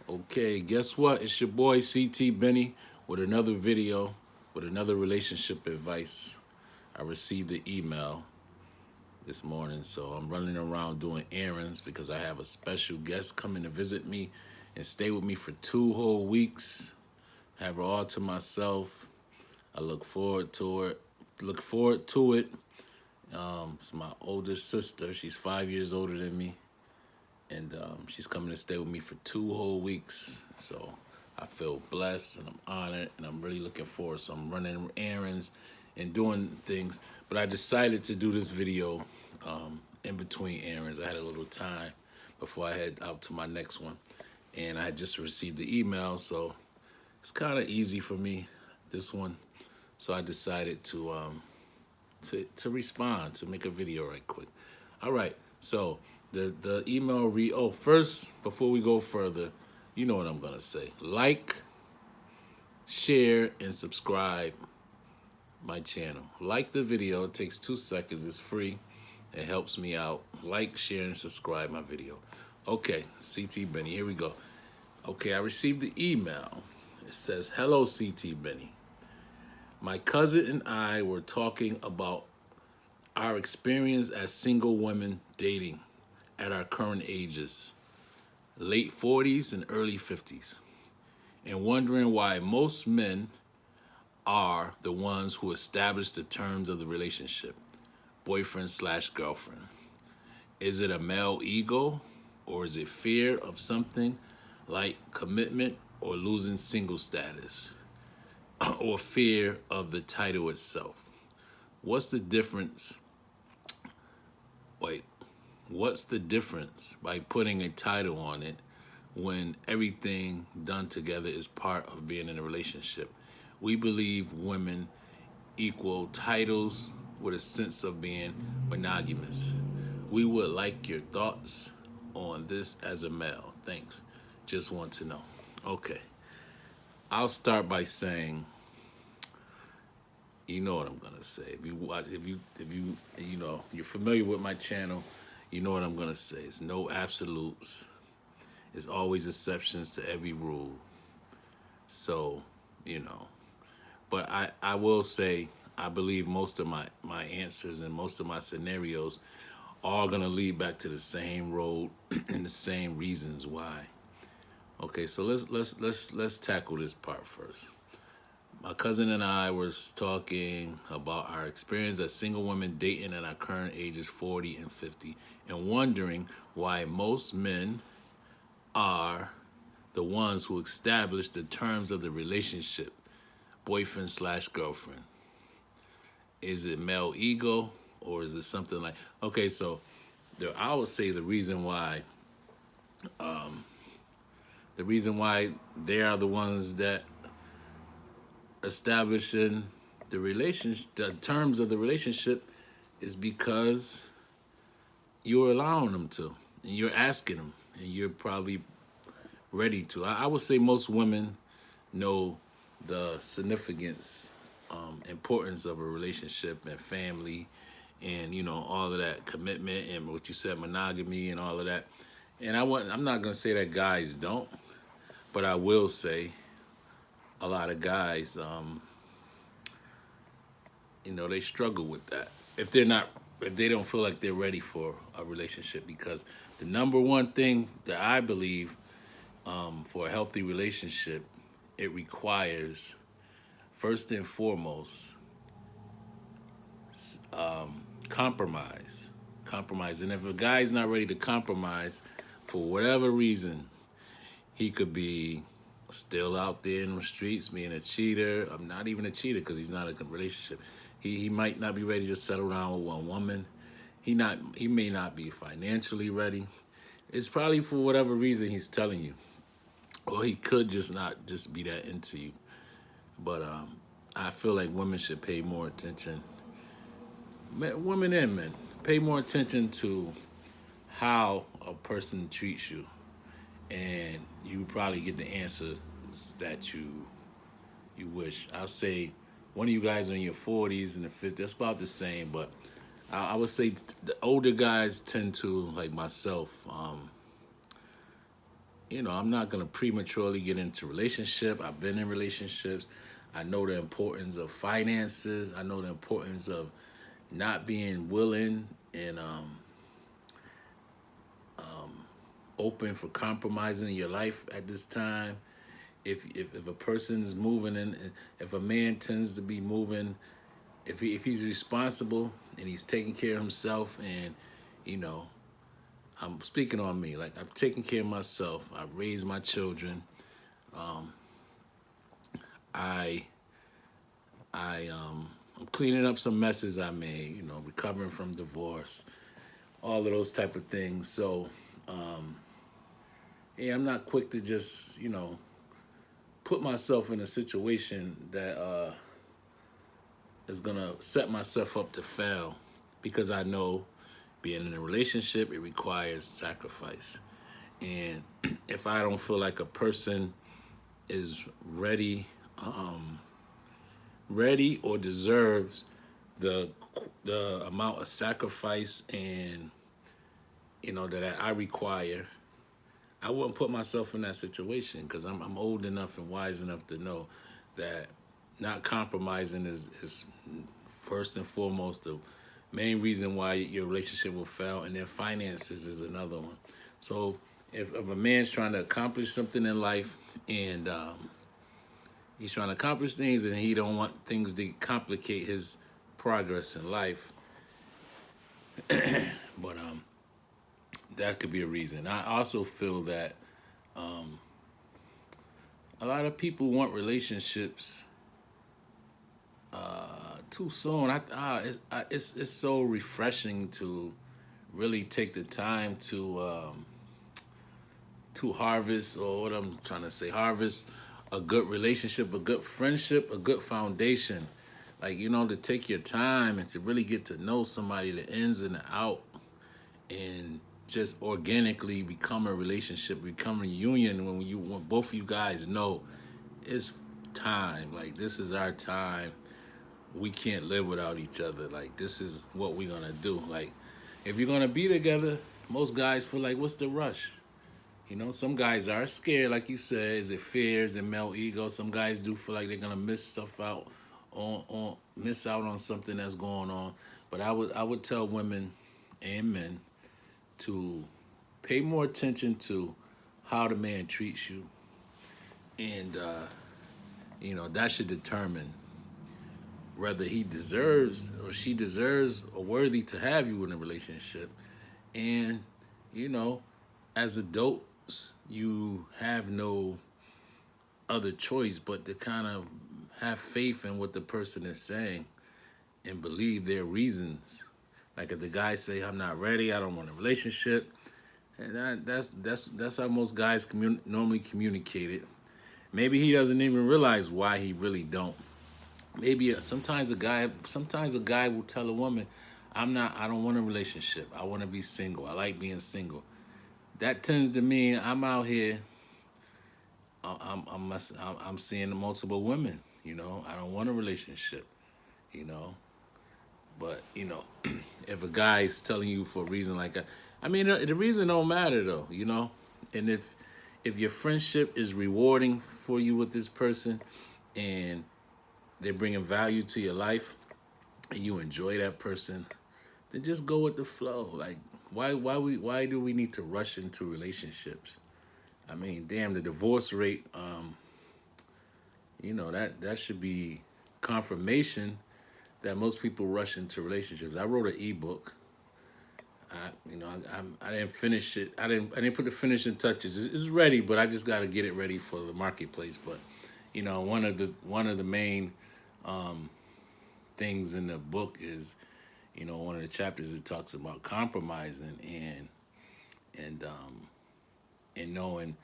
Okay, guess what? It's your boy CTBenny with another video with another relationship advice. I received an email this morning, so I'm running around doing errands because I have a special guest coming to visit me and stay with me for 2 whole weeks. Have her all to myself. I look forward to it. It's my older sister. She's 5 years older than me, and she's coming to stay with me for 2 whole weeks. So I feel blessed and I'm honored and I'm really looking forward. So I'm running errands and doing things, but I decided to do this video in between errands. I had a little time before I head out to my next one, and I had just received the email, so it's kind of easy for me, this one. So I decided to respond, to make a video right quick. All right, so the email read. Oh, first, before we go further, you know what I'm gonna say. Like, share, and subscribe my channel. Like the video. It takes 2 seconds. It's free. It helps me out. Like, share, and subscribe my video. Okay, CT Benny. Here we go. Okay, I received the email. It says, "Hello, CT Benny. My cousin and I were talking about our experience as single women dating at our current ages, late 40s and early 50s, and wondering why most men are the ones who establish the terms of the relationship, boyfriend/girlfriend. Is it a male ego, or is it fear of something like commitment or losing single status, or fear of the title itself? What's the difference? Wait, what's the difference by putting a title on it when everything done together is part of being in a relationship? We believe women equal titles with a sense of being monogamous. We would like your thoughts on this as a male. Thanks. Just want to know." Okay. I'll start by saying, you know what I'm gonna say. If you know, you're familiar with my channel, you know what I'm gonna say. It's no absolutes. It's always exceptions to every rule. So, you know. But I will say, I believe most of my answers and most of my scenarios are gonna lead back to the same road and the same reasons why. Okay, so let's tackle this part first. My cousin and I were talking about our experience as single women dating at our current ages, 40 and 50, and wondering why most men are the ones who establish the terms of the relationship, boyfriend/girlfriend. Is it male ego, or is it something like? Okay, so I would say the reason why they are the ones that establishing the relationship, the terms of the relationship, is because you're allowing them to, and you're asking them, and you're probably ready to. I would say most women know the significance, importance of a relationship and family, and all of that commitment and what you said, monogamy and all of that. And I'm not gonna say that guys don't, but I will say a lot of guys, they struggle with that if they don't feel like they're ready for a relationship. Because the number one thing that I believe, for a healthy relationship, it requires, first and foremost, compromise. Compromise. And if a guy's not ready to compromise for whatever reason, he could be still out there in the streets being a cheater. I'm not even a cheater because he's not in a relationship. He might not be ready to settle down with one woman. He may not be financially ready. It's probably for whatever reason he's telling you. Or he could just not just be that into you. But I feel like women should pay more attention. Women and men, pay more attention to how a person treats you, and you probably get the answers that you wish. I'll say one of you guys are in your 40s and the 50s, that's about the same, but I would say the older guys tend to, like myself, I'm not gonna prematurely get into relationship. I've been in relationships. I know the importance of finances. I know the importance of not being willing and open for compromising in your life at this time. If a person is moving and if a man tends to be moving, if he's responsible and he's taking care of himself, and you know I'm speaking on me, like I'm taking care of myself, I raised my children, I I'm cleaning up some messes I made, recovering from divorce, all of those type of things. So yeah, I'm not quick to just put myself in a situation that is gonna set myself up to fail, because I know being in a relationship, it requires sacrifice. And if I don't feel like a person is ready or deserves the amount of sacrifice and that I require, I wouldn't put myself in that situation, because I'm old enough and wise enough to know that not compromising is first and foremost the main reason why your relationship will fail, and then finances is another one. So if a man's trying to accomplish something in life, and he's trying to accomplish things and he don't want things to complicate his progress in life, but that could be a reason. I also feel that a lot of people want relationships too soon. It's so refreshing to really take the time to harvest, or what I'm trying to say, harvest a good relationship, a good friendship, a good foundation. Like, to take your time and to really get to know somebody, the ins and the out, and just organically become a relationship, become a union when both of you guys know it's time. Like, this is our time. We can't live without each other. Like, this is what we're gonna do. Like, if you're gonna be together, most guys feel like, what's the rush? Some guys are scared, like you said. Is it fears and male ego? Some guys do feel like they're gonna miss stuff out miss out on something that's going on. But I would tell women and men to pay more attention to how the man treats you, and that should determine whether he deserves or she deserves or worthy to have you in a relationship. And you know, as adults, you have no other choice but to kind of have faith in what the person is saying and believe their reasons. Like if the guy say, "I'm not ready, I don't want a relationship," and that's how most guys normally communicate it. Maybe he doesn't even realize why he really don't. Maybe sometimes a guy will tell a woman, I don't want a relationship. I want to be single. I like being single." That tends to mean I'm out here. I'm seeing multiple women. I don't want a relationship. You know, but if a guy is telling you for a reason like that, I mean, the reason don't matter though. And if your friendship is rewarding for you with this person, and they're bringing value to your life, and you enjoy that person, then just go with the flow. Like, why do we need to rush into relationships? I mean, damn, the divorce rate, that should be confirmation that most people rush into relationships. I wrote an ebook. I didn't finish it. I didn't put the finishing touches. It's ready, but I just got to get it ready for the marketplace. But one of the main things in the book is, one of the chapters, it talks about compromising and knowing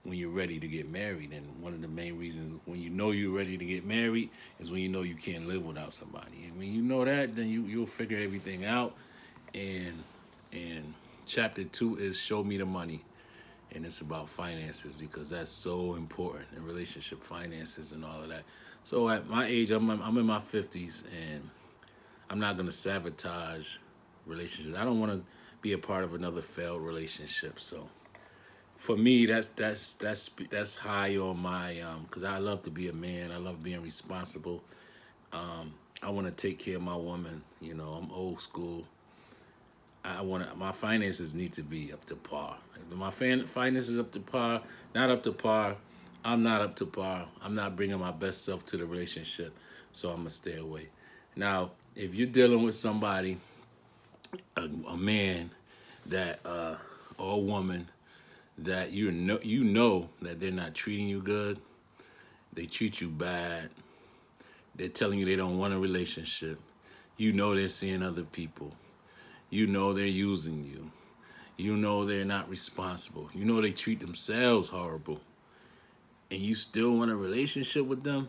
when you're ready to get married. And one of the main reasons when you know you're ready to get married is when you know you can't live without somebody. And when you know that, then you'll figure everything out. And chapter 2 is Show Me the Money. And it's about finances, because that's so important in relationship, finances and all of that. So at my age, I'm in my 50s, and I'm not going to sabotage relationships. I don't want to be a part of another failed relationship. So for me, that's high on my because I love to be a man. I love being responsible. I want to take care of my woman. You know, I'm old school. My finances need to be up to par. If my finances up to par, not up to par, I'm not up to par. I'm not bringing my best self to the relationship, so I'm gonna stay away. Now, if you're dealing with somebody, a man that or a woman that you know that they're not treating you good, they treat you bad, they're telling you they don't want a relationship, you know they're seeing other people, you know they're using you, you know they're not responsible, you know they treat themselves horrible, and you still want a relationship with them,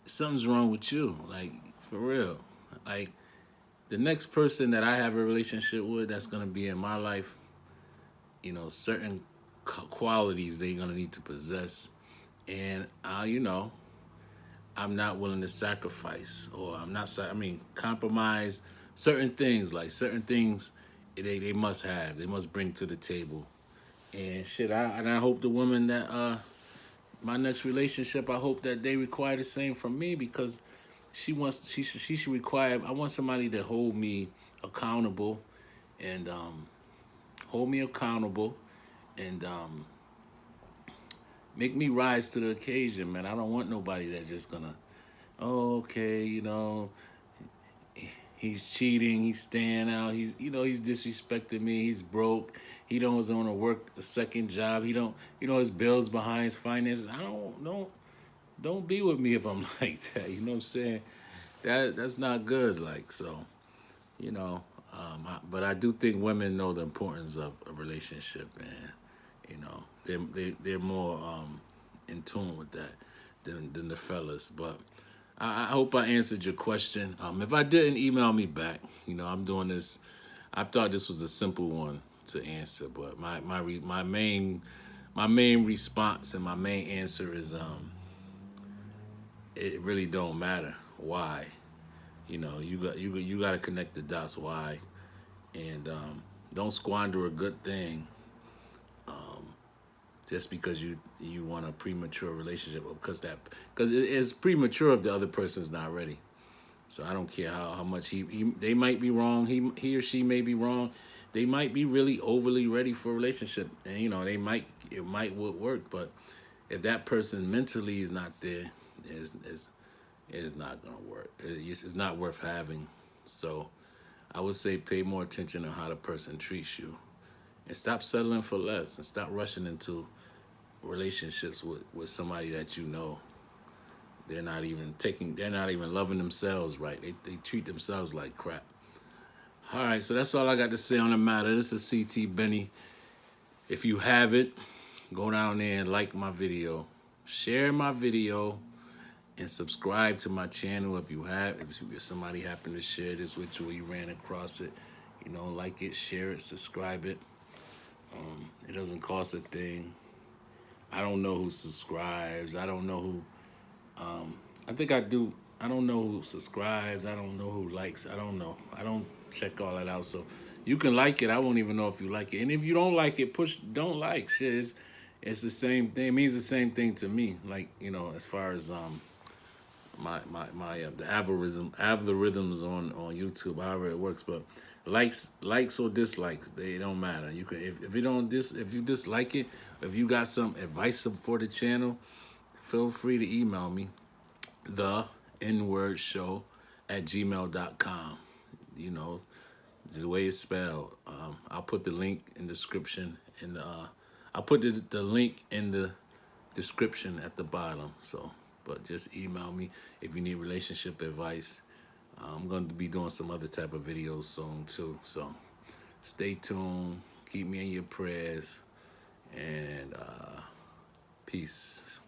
something's wrong with you. Like, for real. Like, the next person that I have a relationship with that's gonna be in my life, certain qualities they're gonna need to possess, and I'm not willing to sacrifice, or compromise certain things. Like, certain things, they must have, they must bring to the table. And shit, I hope the woman that my next relationship, I hope that they require the same from me, because she should require. I want somebody to hold me accountable, and hold me accountable, and make me rise to the occasion, man. I don't want nobody that's just gonna, oh, okay, he's cheating, he's staying out, he's disrespecting me, he's broke, he doesn't want to work a second job, he don't, his bills behind, his finances. I don't be with me if I'm like that. You know what I'm saying? That's not good. Like, so, you know. But I do think women know the importance of a relationship, and they're more in tune with that than the fellas. But I hope I answered your question. If I didn't, email me back. I'm doing this. I thought this was a simple one to answer, but my main response and my main answer is it really don't matter why. You got to connect the dots why, and don't squander a good thing just because you want a premature relationship, or because it's premature if the other person's not ready. So I don't care how much they might be wrong. He or she may be wrong. They might be really overly ready for a relationship, and it might would work. But if that person mentally is not there, it's not gonna work. It's not worth having. So I would say pay more attention to how the person treats you, and stop settling for less, and stop rushing into relationships with somebody that they're not even loving themselves right. They treat themselves like crap. All right, so that's all I got to say on the matter. This is CT Benny. If you have it, go down there and like my video, share my video, and subscribe to my channel if you have. If somebody happened to share this with you, or you ran across it, like it, share it, subscribe it. It doesn't cost a thing. I don't know who subscribes. I don't know who. I think I do. I don't know who subscribes. I don't know who likes. I don't know. I don't check all that out. So you can like it. I won't even know if you like it. And if you don't like it, push don't like. Shit, it's the same thing. It means the same thing to me. Like, as far as the algorithms on YouTube, however it works. But likes or dislikes, they don't matter. You can if you dislike it, if you got some advice for the channel, feel free to email me, the End Word Show at gmail.com. The way it's spelled. I'll put the link in the description I'll put the link in the description at the bottom. So, but just email me if you need relationship advice. I'm going to be doing some other type of videos soon too. So stay tuned. Keep me in your prayers. And peace.